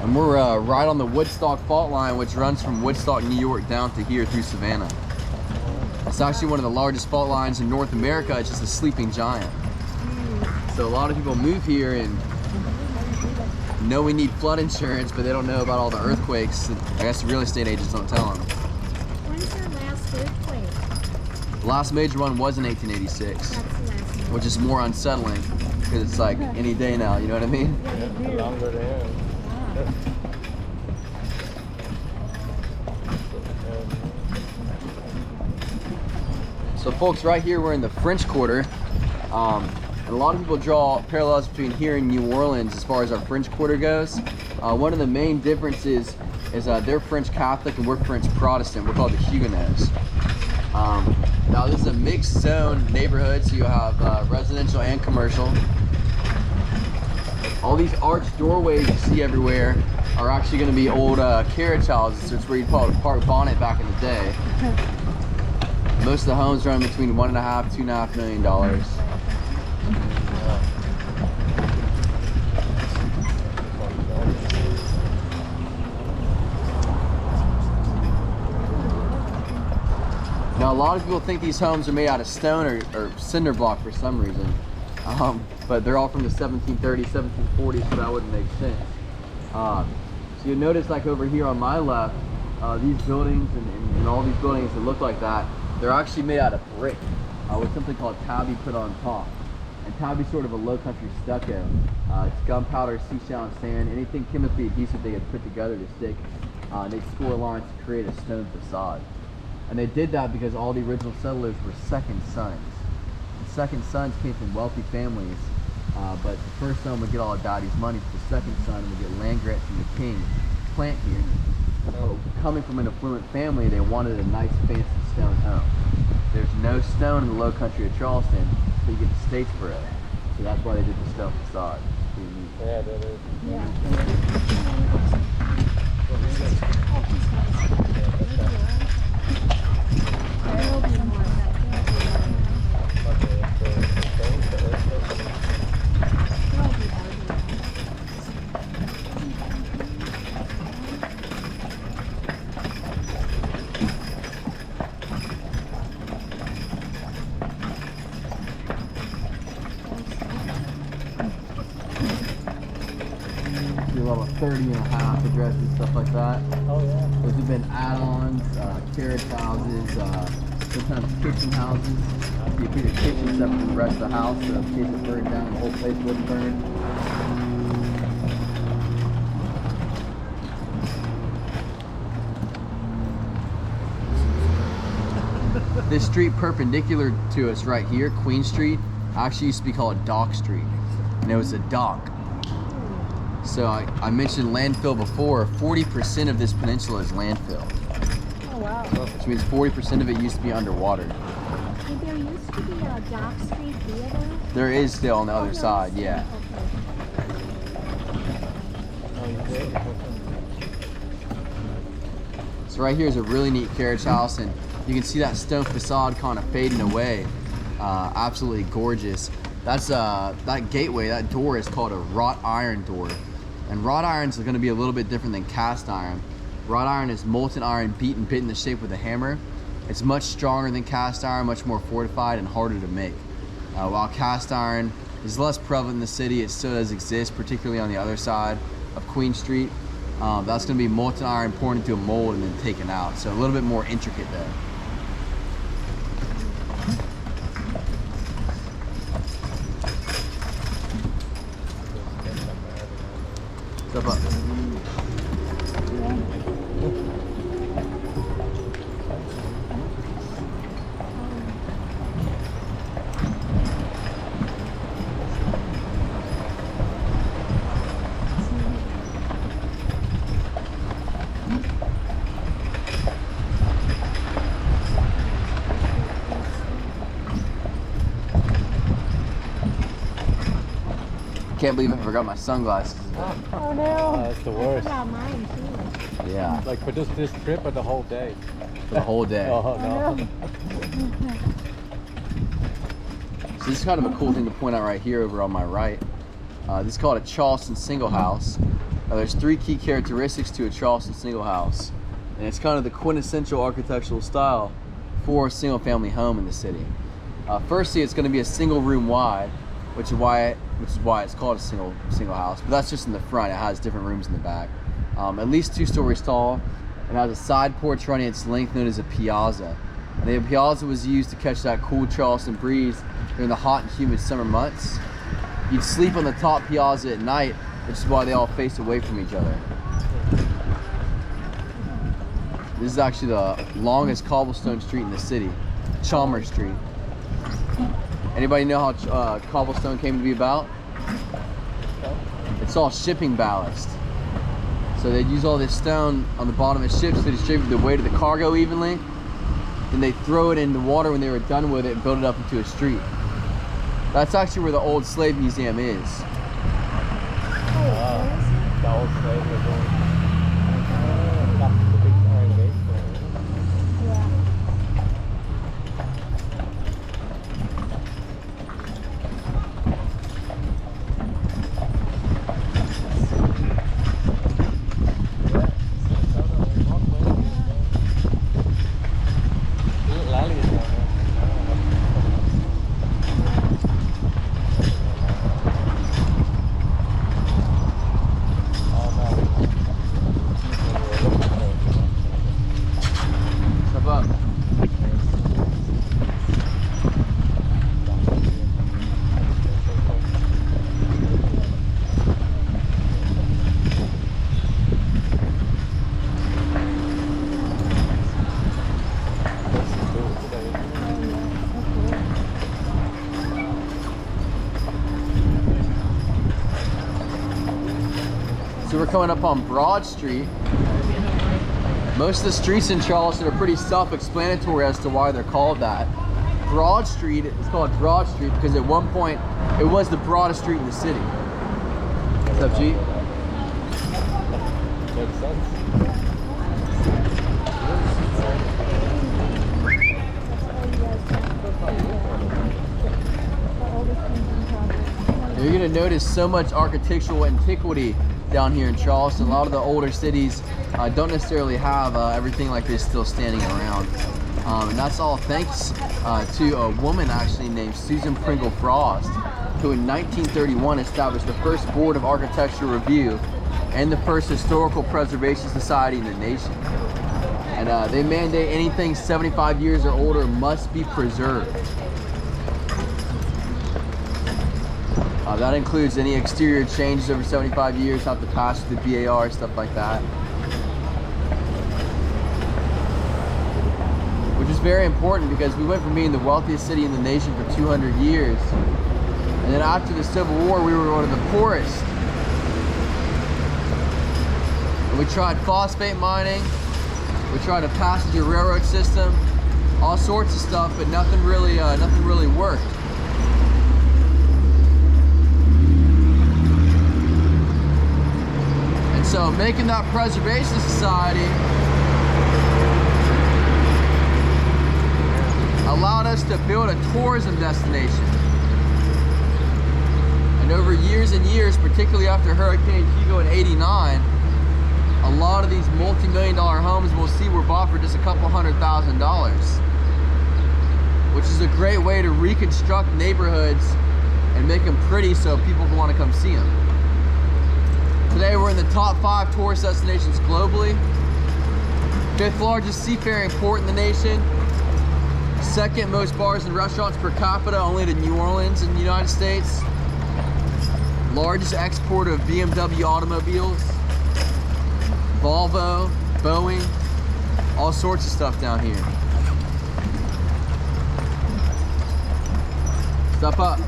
And we're right on the Woodstock fault line, which runs from Woodstock, New York down to here through Savannah. It's actually one of the largest fault lines in North America. It's just a sleeping giant. So a lot of people move here and know we need flood insurance, but they don't know about all the earthquakes. I guess the real estate agents don't tell them. When's your last earthquake? The last major one was in 1886, That's the last one. which is more unsettling because it's like any day now, you know what I mean? Yeah, longer than So folks, right here we're in the French Quarter. And a lot of people draw parallels between here and New Orleans as far as our French Quarter goes. One of the main differences is they're French Catholic and we're French Protestant. We're called the Huguenots. Now this is a mixed zone neighborhood, so you have residential and commercial. All these arched doorways you see everywhere are actually going to be old carriage houses. So it's where you park bonnet back in the day. Most of the homes run between $1.5 to $2.5 million. Now a lot of people think these homes are made out of stone or cinder block for some reason, but they're all from the 1730s, 1740s, so that wouldn't make sense. So you'll notice, like over here on my left, these buildings and all these buildings that look like that, they're actually made out of brick with something called tabby put on top. And tabby's sort of a low country stucco. It's gunpowder, seashell, and sand, anything chemically adhesive they could put together to stick. They score lines to create a stone facade. And they did that because all the original settlers were second sons. The second sons came from wealthy families, but the first son would get all of daddy's money, but the second son would get land grant from the king to plant here. So coming from an affluent family, they wanted a nice fancy stone home. There's no stone in the low country of Charleston, so you get the Statesboro. So that's why they did the stone facade. Yeah, that is. Level 30 and a half addresses, stuff like that. Oh yeah. Those have been add-ons, carriage houses, sometimes kitchen houses. You keep the kitchen separate from the rest of the house, so in case it burned down, the whole place wouldn't burn. This street perpendicular to us right here, Queen Street, actually used to be called Dock Street, and it was a dock. So I mentioned landfill before. 40% of this peninsula is landfill. Oh wow. Which means 40% of it used to be underwater. And there used to be a Dock Street Theater? There is still on the other side, yeah. So right here is a really neat carriage house, and you can see that stone facade kind of fading away. Absolutely gorgeous. That's that gateway, that door is called a wrought iron door. And wrought irons are going to be a little bit different than cast iron. Wrought iron is molten iron bit in the shape with a hammer. It's much stronger than cast iron, much more fortified and harder to make. While cast iron is less prevalent in the city, it still does exist, particularly on the other side of Queen Street. That's going to be molten iron poured into a mold and then taken out. So a little bit more intricate there. Step up. Can't believe I forgot my sunglasses. Oh no. That's the worst. I forgot mine too. Yeah, Like for just this trip or the whole day? for the whole day. Oh no. So this is kind of a cool thing to point out right here over on my right. This is called a Charleston single house. There's 3 key characteristics to a Charleston single house, and it's kind of the quintessential architectural style for a single family home in the city. Firstly, it's going to be a single room wide, which is why it's called a single house. But that's just in the front. It has different rooms in the back. At least 2 stories tall, and has a side porch running its length known as a piazza. And the piazza was used to catch that cool Charleston breeze during the hot and humid summer months. You'd sleep on the top piazza at night, which is why they all face away from each other. This is actually the longest cobblestone street in the city, Chalmers Street. Anybody know how cobblestone came to be about? It's all shipping ballast. So they'd use all this stone on the bottom of ships to distribute the weight of the cargo evenly. Then they throw it in the water when they were done with it and build it up into a street. That's actually where the old slave museum is. The old slave museum. That's the big iron gate there. Yeah. So we're coming up on Broad Street. Most of the streets in Charleston are pretty self-explanatory as to why they're called that. Broad Street is called Broad Street because at one point it was the broadest street in the city. What's up, G? Makes sense. You're gonna notice so much architectural antiquity down here in Charleston. A lot of the older cities don't necessarily have everything like this still standing around. And that's all thanks to a woman actually named Susan Pringle Frost, who in 1931 established the first Board of Architectural Review and the first Historical Preservation Society in the nation. And they mandate anything 75 years or older must be preserved. That includes any exterior changes over 75 years, have to pass through the BAR, stuff like that. Which is very important because we went from being the wealthiest city in the nation for 200 years. And then after the Civil War, we were one of the poorest. And we tried phosphate mining, we tried a passenger railroad system, all sorts of stuff, but nothing really worked. So making that preservation society allowed us to build a tourism destination. And over years and years, particularly after Hurricane Hugo in '89, a lot of these multi-million-dollar homes we'll see were bought for just a couple $100,000, which is a great way to reconstruct neighborhoods and make them pretty so people want to come see them. Today we're in the top 5 tourist destinations globally. 5th largest seafaring port in the nation. 2nd most bars and restaurants per capita, only to New Orleans in the United States. Largest exporter of BMW automobiles. Volvo, Boeing, all sorts of stuff down here. Step up.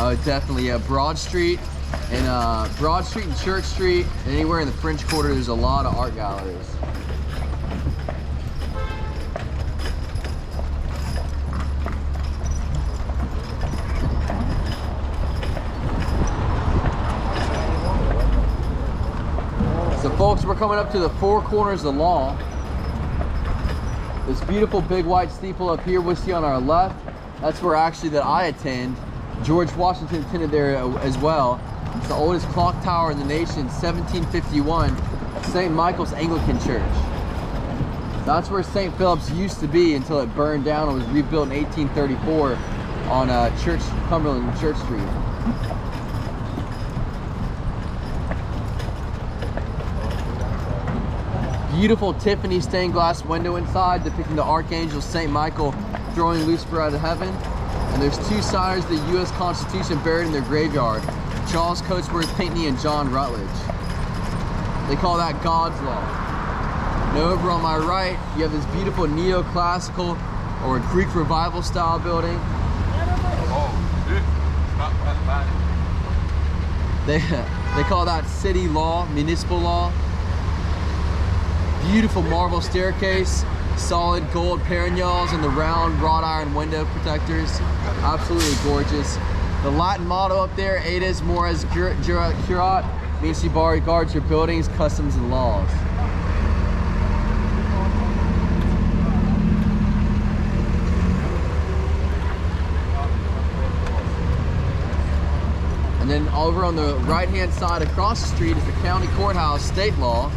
Oh, definitely, yeah. Broad Street and Church Street, and anywhere in the French Quarter, there's a lot of art galleries. Folks, we're coming up to the four corners of the law. This beautiful big white steeple up here we see on our left, that's where actually that I attend. George Washington attended there as well. It's the oldest clock tower in the nation, 1751, St. Michael's Anglican Church. That's where St. Philip's used to be until it burned down and was rebuilt in 1834 on Cumberland Church Street. Beautiful Tiffany stained glass window inside depicting the Archangel St. Michael throwing Lucifer out of heaven. And there's two signers of the U.S. Constitution buried in their graveyard, Charles Coatsworth Pinckney and John Rutledge. They call that God's Law. And over on my right, you have this beautiful neoclassical or Greek revival style building. They call that city law, municipal law. Beautiful marble staircase, solid gold perignons, and the round wrought iron window protectors. Absolutely gorgeous. The Latin motto up there, Aedes Mores Curat, means she guards your buildings, customs, and laws. And then over on the right-hand side across the street is the county courthouse, state law.